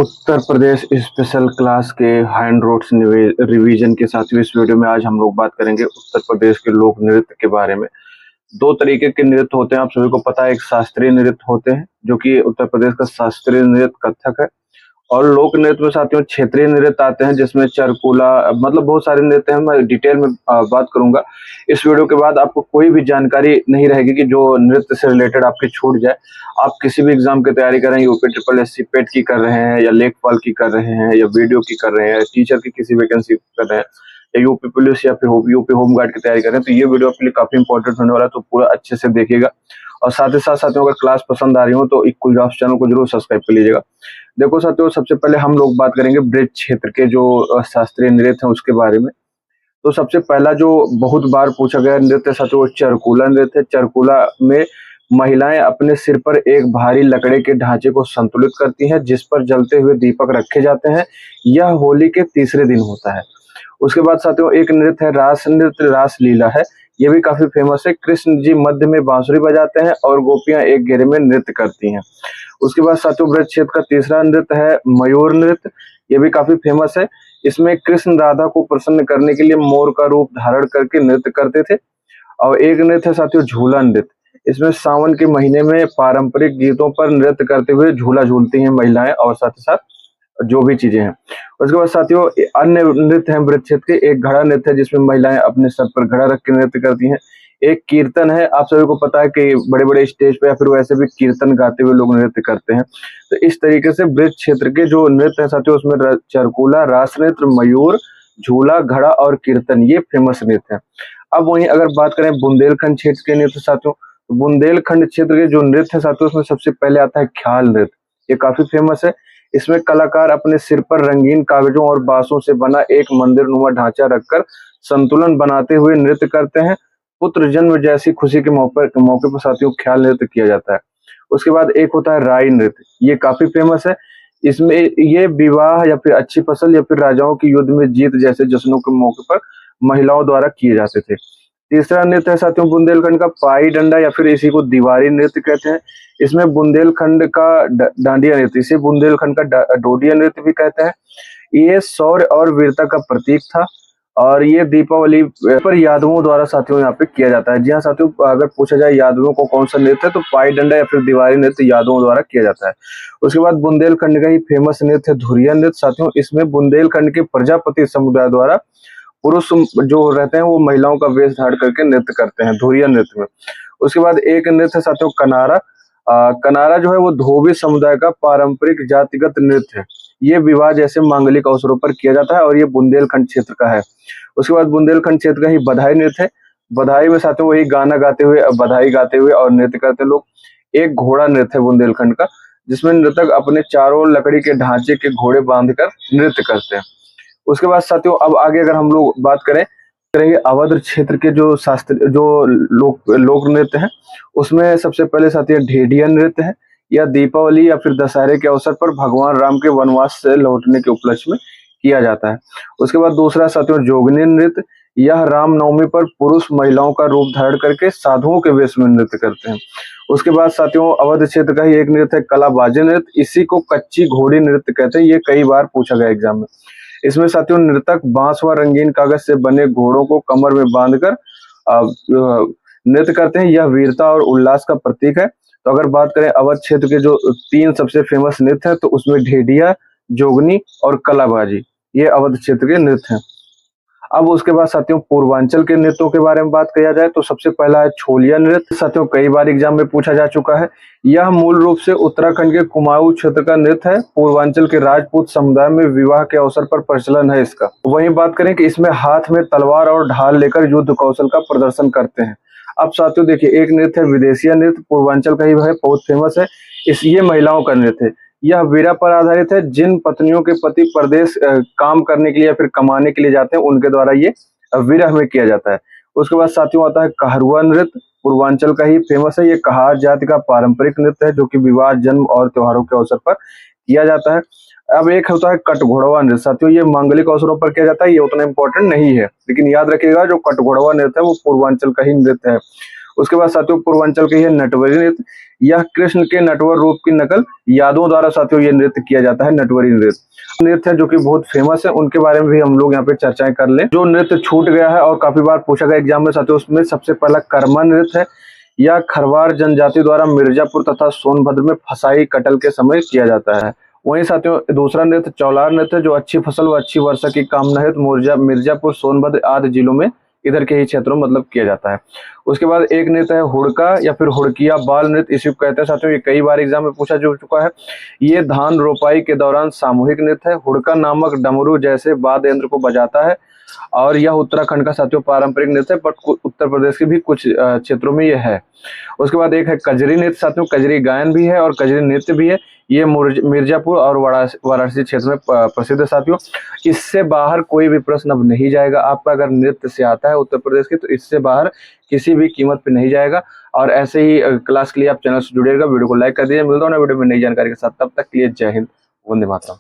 Uttar Pradesh special class के hand roads revision के साथ इस वीडियो में आज हम लोग बात करेंगे उत्तर प्रदेश के लोक नृत्य के बारे में। दो तरीके के नृत्य होते हैं, आप सभी को पता है। एक शास्त्रीय नृत्य होते हैं जो कि उत्तर प्रदेश का शास्त्रीय नृत्य कथक है, और लोक नृत्य में साथियों क्षेत्रीय नृत्य आते हैं जिसमें चरकुला, मतलब बहुत सारे नृत्य हैं। मैं डिटेल में बात करूंगा। इस वीडियो के बाद आपको कोई भी जानकारी नहीं रहेगी कि जो नृत्य से रिलेटेड आपकी छूट जाए। आप किसी भी एग्जाम की तैयारी कर रहे हैं, यूपी ट्रिपल एससी पेट की कर रहे हैं, या लेखपाल की कर रहे हैं, या वीडियो की कर रहे हैं, टीचर की किसी वैकेंसी कर रहे हैं, या यूपी पुलिस या फिर यूपी होम गार्ड की तैयारी कर रहे हैं, तो ये वीडियो आपके लिए काफी इंपॉर्टेंट होने वाला है। तो पूरा अच्छे से देखिएगा, और साथ ही साथ साथियों अगर क्लास पसंद आ रही हो तो इक्वल जॉब्स चैनल को जरूर सब्सक्राइब कर लीजिएगा। देखो साथियों, सबसे पहले हम लोग बात करेंगे ब्रज क्षेत्र के जो शास्त्रीय नृत्य है उसके बारे में। तो सबसे पहला जो बहुत बार पूछा गया नृत्य साथियों, चरकुला नृत्य। चरकुला में महिलाएं अपने सिर पर एक भारी लकड़े के ढांचे को संतुलित करती हैं जिस पर जलते हुए दीपक रखे जाते हैं। यह होली के तीसरे दिन होता है। उसके बाद साथियों एक नृत्य है रास नृत्य, रास लीला है। ये भी काफी फेमस है। कृष्ण जी मध्य में बांसुरी बजाते हैं और गोपियां एक घेरे में नृत्य करती हैं। उसके बाद साथियों ब्रज क्षेत्र का तीसरा नृत्य है मयूर नृत्य। ये भी काफी फेमस है। इसमें कृष्ण राधा को प्रसन्न करने के लिए मोर का रूप धारण करके नृत्य करते थे। और एक नृत्य है साथियों झूला नृत्य। इसमें सावन के महीने में पारंपरिक गीतों पर नृत्य करते हुए झूला झूलती हैं महिलाएं, और साथ ही साथ जो भी चीजें हैं। उसके बाद साथियों अन्य नृत्य हैं ब्रज क्षेत्र के। एक घड़ा नृत्य है जिसमें महिलाएं अपने सर पर घड़ा रख के नृत्य करती हैं। एक कीर्तन है, आप सभी को पता है कि बड़े बड़े स्टेज पे या फिर वैसे भी कीर्तन गाते हुए लोग नृत्य करते हैं। तो इस तरीके से ब्रज क्षेत्र के जो नृत्य है साथियों उसमें चरकुला, रास नृत्य, मयूर, झूला, घड़ा और कीर्तन, ये फेमस नृत्य है। अब वहीं अगर बात करें बुंदेलखंड क्षेत्र के नृत्य साथियों, तो बुंदेलखंड क्षेत्र के जो नृत्य है साथियों उसमें सबसे पहले आता है ख्याल नृत्य। ये काफी फेमस है। इसमें कलाकार अपने सिर पर रंगीन कागजों और बांसों से बना एक मंदिर नुमा ढांचा रखकर संतुलन बनाते हुए नृत्य करते हैं। पुत्र जन्म जैसी खुशी के मौके पर साथियों ख्याल नृत्य किया जाता है। उसके बाद एक होता है राई नृत्य। ये काफी फेमस है। इसमें ये विवाह या फिर अच्छी फसल या फिर राजाओं की युद्ध में जीत जैसे जश्नों के मौके पर महिलाओं द्वारा किए जाते थे। तीसरा नृत्य है साथियों बुंदेलखंड का पाई डंडा, या फिर इसी को दीवारी नृत्य कहते हैं। इसमें बुंदेलखंड का डांडिया नृत्य, इसे बुंदेलखंड का डोडिया नृत्य भी कहते हैं। ये शौर्य और वीरता का प्रतीक था, और ये दीपावली पर यादवों द्वारा साथियों यहाँ पे किया जाता है। जी हाँ साथियों, अगर पूछा जाए यादवों को कौन सा नृत्य है तो पाई डंडा या फिर दीवारी नृत्य यादवों द्वारा किया जाता है। उसके बाद बुंदेलखंड का ही फेमस नृत्य है धुरिया नृत्य साथियों। इसमें बुंदेलखंड के प्रजापति समुदाय द्वारा पुरुष जो रहते हैं वो महिलाओं का वेश धारण करके नृत्य करते हैं धुरिया नृत्य में। उसके बाद एक नृत्य है साथियों कनारा। कनारा जो है वो धोबी समुदाय का पारंपरिक जातिगत नृत्य है। ये विवाह जैसे मांगलिक अवसरों पर किया जाता है, और ये बुंदेलखंड क्षेत्र का है। उसके बाद बुंदेलखंड क्षेत्र का ही बधाई नृत्य है। बधाई में साथियों वही गाना गाते हुए, बधाई गाते हुए और नृत्य करते लोग। एक घोड़ा नृत्य है बुंदेलखंड का, जिसमें नृतक अपने चारों ओर लकड़ी के ढांचे के घोड़े बांधकर नृत्य करते हैं। उसके बाद साथियों अब आगे अगर हम लोग बात करेंगे अवध क्षेत्र के जो शास्त्र जो लोक नृत्य है, उसमें सबसे पहले साथियों ढेडिया नृत्य है। यह दीपावली या फिर दशहरे के अवसर पर भगवान राम के वनवास से लौटने के उपलक्ष्य में किया जाता है। उसके बाद दूसरा साथियों जोगनी नृत्य। यह रामनवमी पर पुरुष महिलाओं का रूप धारण करके साधुओं के वेश में नृत्य करते हैं। उसके बाद साथियों अवध क्षेत्र का ही एक नृत्य है कलाबाजी नृत्य। इसी को कच्ची घोड़ी नृत्य कहते हैं। ये कई बार पूछा गया एग्जाम में। इसमें साथियों नृतक बांस व रंगीन कागज से बने घोड़ों को कमर में बांधकर नृत्य करते हैं। यह वीरता और उल्लास का प्रतीक है। तो अगर बात करें अवध क्षेत्र के जो तीन सबसे फेमस नृत्य है, तो उसमें ढेडिया, जोगनी और कलाबाजी, ये अवध क्षेत्र के नृत्य हैं। अब उसके बाद साथियों पूर्वांचल के नृत्यों के बारे में बात किया जाए तो सबसे पहला है छोलिया नृत्य। साथियों कई बार एग्जाम में पूछा जा चुका है। यह मूल रूप से उत्तराखंड के कुमाऊं क्षेत्र का नृत्य है। पूर्वांचल के राजपूत समुदाय में विवाह के अवसर पर प्रचलन है इसका। वहीं बात करें कि इसमें हाथ में तलवार और ढाल लेकर युद्ध कौशल का प्रदर्शन करते हैं। अब साथियों देखिए एक नृत्य है विदेशिया नृत्य, पूर्वांचल का ही है, बहुत फेमस है। ये महिलाओं का नृत्य है। यह वीरा पर आधारित है। जिन पत्नियों के पति परदेश काम करने के लिए या फिर कमाने के लिए जाते हैं उनके द्वारा ये विरह में किया जाता है। उसके बाद साथियों आता है कहरुआ नृत्य, पूर्वांचल का ही फेमस है। ये कहार जाति का पारंपरिक नृत्य है जो कि विवाह, जन्म और त्योहारों के अवसर पर किया जाता है। अब एक होता है कटघोड़वा नृत्य साथियों। ये मांगलिक अवसरों पर किया जाता है। ये उतना इंपॉर्टेंट नहीं है, लेकिन याद रखिएगा जो कटघोड़वा नृत्य है वो पूर्वांचल का ही नृत्य है। उसके बाद साथियों पूर्वांचल के ही नटवरी नृत्य। यह कृष्ण के नटवर रूप की नकल यादवों द्वारा साथियों ये नृत्य किया जाता है, नटवरी नृत्य। नृत्य है जो कि बहुत फेमस है, उनके बारे में भी हम लोग यहाँ पे चर्चाएं कर लें। जो नृत्य छूट गया है और काफी बार पूछा गया एग्जाम में साथियों, उसमें सबसे पहला कर्मा नृत्य है। यह खरवार जनजाति द्वारा मिर्जापुर तथा सोनभद्र में फसाई कटल के समय किया जाता है। वहीं साथियों दूसरा नृत्य चौलार नृत्य, जो अच्छी फसल व अच्छी वर्षा की कामना हेतु मिर्जापुर, सोनभद्र आदि जिलों में इधर के ही क्षेत्रों में मतलब किया जाता है। उसके बाद एक नृत्य है हुड़का या फिर हुड़किया बाल नृत्य, इसी को कहते हैं साथियों। ये कई बार एग्जाम में पूछा जा चुका है। ये धान रोपाई के दौरान सामूहिक नृत्य है। हुड़का नामक डमरू जैसे वाद्य यंत्र को बजाता है और यह उत्तराखंड का साथियों पारंपरिक नृत्य है, बट उत्तर प्रदेश के भी कुछ क्षेत्रों में यह है। उसके बाद एक है कजरी नृत्य साथियों, कजरी गायन भी है और कजरी नृत्य भी है। ये मिर्जापुर और वाराणसी क्षेत्र में प्रसिद्ध है साथियों। इससे बाहर कोई भी प्रश्न अब नहीं जाएगा आपका, अगर नृत्य से आता है उत्तर प्रदेश के, तो इससे बाहर किसी भी कीमत पे नहीं जाएगा। और ऐसे ही क्लास के लिए आप चैनल से जुड़िएगा, वीडियो को लाइक कर दीजिए। मिलता हूं ना वीडियो में नई जानकारी के साथ, तब तक के लिए जय हिंद, वंदे मातरम।